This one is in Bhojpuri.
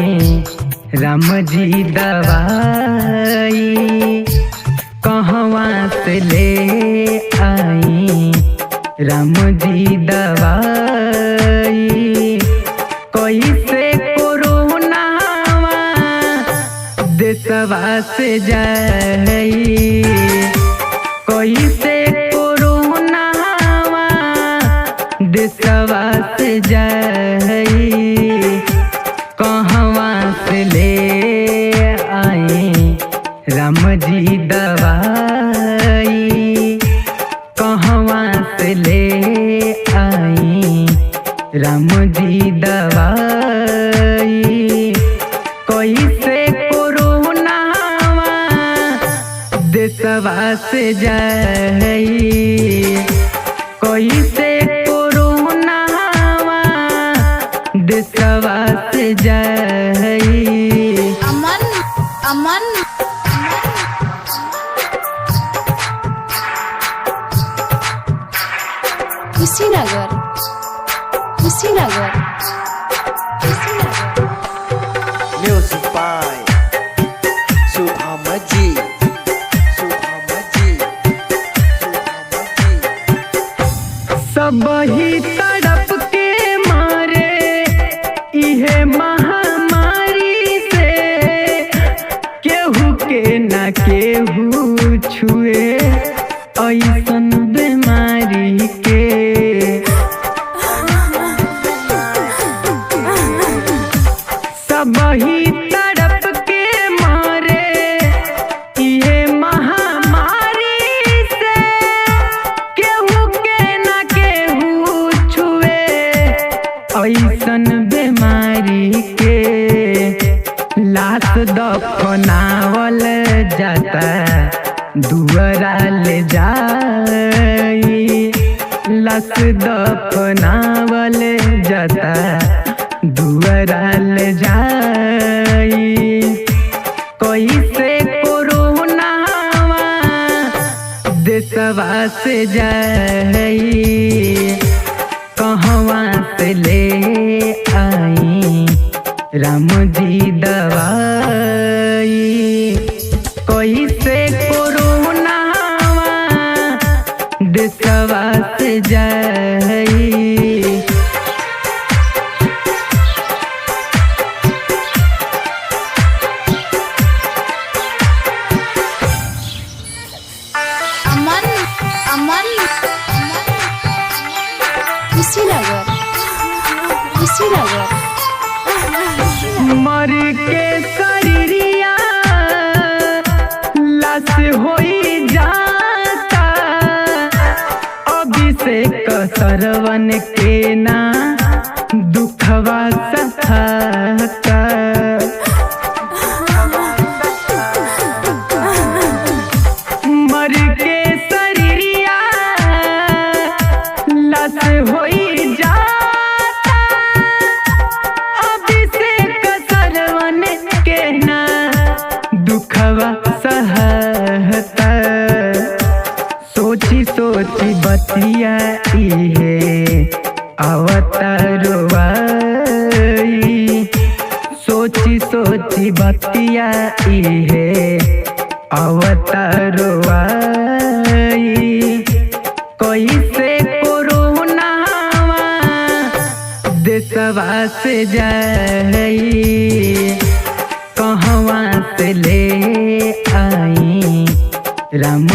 आई राम जी दवाई कहवा से ले आई राम जी दवाई कैसे कोरोना देशवा से जाई कैसे कोरोना देशवा से जाई कहवा से ले आई राम जी दवाई कहवा से ले आई राम जी दवाई कैसे कोरोना देशवा से जाई कैसे कोरोना देशवा से जाई। अमन अमन Kushinagar Kushinagar Music by Subhamaji. सब ही तड़प के मारे इहे महामारी से केहू के न केहू छुए ऐसन बीमारी के सब ही तड़प के मारे इहे महामारी से केहू के न केहू छुए ऐसन बीमारी के लाश दफनावल जाता दुआरा ले जाई लाश दफनावल जाता दुआरा ले जाई कैसे कोरोना देशवा से जाई कहवा से ले आई राम जी दवाई कैसे कोरोना देशवा से जाई। अमन अमन कुशीनगर कुशीनगर मर के शरीरिया लाश होई जाता अभिषेक सरवन के ना दुखवा सहाता मर के शरीरिया लाश होई जाता अभिषेक सरवन के ना दुखवा सहता सोची सोची बतिया इहे अवतारवाई सोची सोची बतिया इहे अवतारवाई कैसे कोरोना देशवा से जाई कहवा से ले आई राम